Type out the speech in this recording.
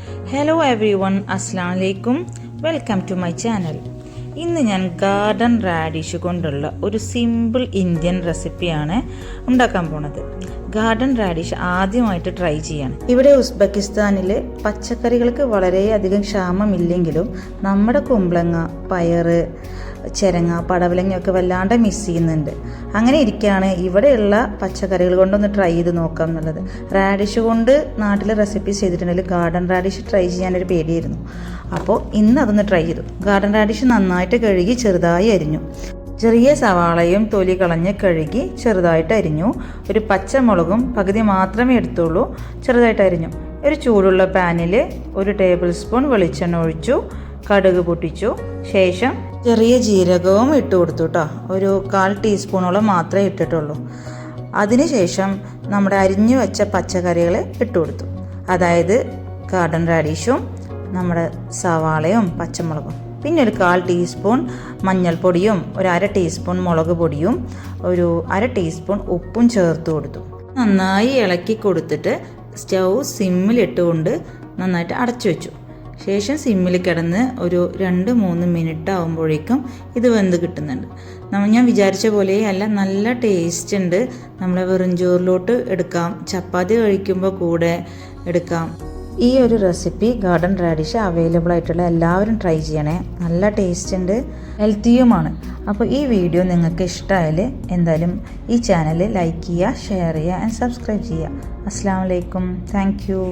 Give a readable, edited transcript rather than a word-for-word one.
Hello every one, അസ്സലാമു അലൈക്കും. Welcome to my channel. ഇന്ന് ഞാൻ ഗാർഡൻ റാഡിഷ് കൊണ്ടുള്ള ഒരു സിമ്പിൾ ഇന്ത്യൻ റെസിപ്പിയാണ് ഉണ്ടാക്കാൻ പോണത്. ഗാർഡൻ റാഡിഷ് ആദ്യമായിട്ട് ട്രൈ ചെയ്യാണ്. ഇവിടെ ഉസ്ബെക്കിസ്ഥാനിൽ പച്ചക്കറികൾക്ക് വളരെയധികം ക്ഷാമമില്ലെങ്കിലും നമ്മുടെ കുമ്പളങ്ങ, പയറ്, ചിരങ്ങ, പടവലങ്ങയൊക്കെ വല്ലാണ്ട് മിസ് ചെയ്യുന്നുണ്ട്. അങ്ങനെ ഇരിക്കുകയാണ് ഇവിടെയുള്ള പച്ചക്കറികൾ കൊണ്ടൊന്ന് ട്രൈ ചെയ്ത് നോക്കാം എന്നുള്ളത്. റാഡിഷ് കൊണ്ട് നാട്ടിൽ റെസിപ്പീസ് ചെയ്തിട്ടുണ്ടെങ്കിൽ ഗാർഡൻ റാഡിഷ് ട്രൈ ചെയ്യാനൊരു പേടിയായിരുന്നു. അപ്പോൾ ഇന്ന് അതൊന്ന് ട്രൈ ചെയ്തു. ഗാർഡൻ റാഡിഷ് നന്നായിട്ട് കഴുകി ചെറുതായി അരിഞ്ഞു. ചെറിയ സവാളയും തൊലി കളഞ്ഞ് കഴുകി ചെറുതായിട്ട് അരിഞ്ഞു. ഒരു പച്ചമുളകും പകുതി മാത്രമേ എടുത്തുള്ളൂ, ചെറുതായിട്ട് അരിഞ്ഞു. ഒരു ചൂടുള്ള പാനിൽ 1 ടേബിൾ സ്പൂൺ വെളിച്ചെണ്ണ ഒഴിച്ചു, കടുക് പൊട്ടിച്ചു. ശേഷം ചെറിയ ജീരകവും ഇട്ട് കൊടുത്തു കേട്ടോ. ഒരു 1/4 ടീസ്പൂണോളം മാത്രമേ ഇട്ടിട്ടുള്ളൂ. അതിനുശേഷം നമ്മുടെ അരിഞ്ഞു വെച്ച പച്ചക്കറികൾ ഇട്ട് കൊടുത്തു. അതായത് ഗാർഡൻ റാഡിഷും നമ്മുടെ സവാളയും പച്ചമുളകും. പിന്നെ ഒരു 1/4 ടീസ്പൂൺ മഞ്ഞൾപ്പൊടിയും 1/2 ടീസ്പൂൺ മുളക് പൊടിയും 1/2 ടീസ്പൂൺ ഉപ്പും ചേർത്ത് കൊടുത്തു. നന്നായി ഇളക്കി കൊടുത്തിട്ട് സ്റ്റൗ സിമ്മിലിട്ടുകൊണ്ട് നന്നായിട്ട് അടച്ചു വെച്ചു. ശേഷം സിമ്മിൽ കിടന്ന് ഒരു 2-3 മിനിറ്റ് ആകുമ്പോഴേക്കും ഇത് വെന്ത് കിട്ടുന്നുണ്ട്. ഞാൻ വിചാരിച്ച പോലെ അല്ല, നല്ല ടേസ്റ്റ് ഉണ്ട്. നമ്മൾ വെറും ചോറിലോട്ട് എടുക്കാം, ചപ്പാത്തി കഴിക്കുമ്പോൾ കൂടെ എടുക്കാം. ഈ ഒരു റെസിപ്പി ഗാർഡൻ റാഡിഷ് അവൈലബിൾ ആയിട്ടുള്ള എല്ലാവരും ട്രൈ ചെയ്യണേ. നല്ല ടേസ്റ്റ് ഉണ്ട്, ഹെൽത്തിയുമാണ്. അപ്പോൾ ഈ വീഡിയോ നിങ്ങൾക്ക് ഇഷ്ടമായാൽ എന്തായാലും ഈ ചാനൽ ലൈക്ക് ചെയ്യുക, ഷെയർ ചെയ്യുക ആൻഡ് സബ്സ്ക്രൈബ് ചെയ്യുക. അസ്സലാമു അലൈക്കും. Thank you.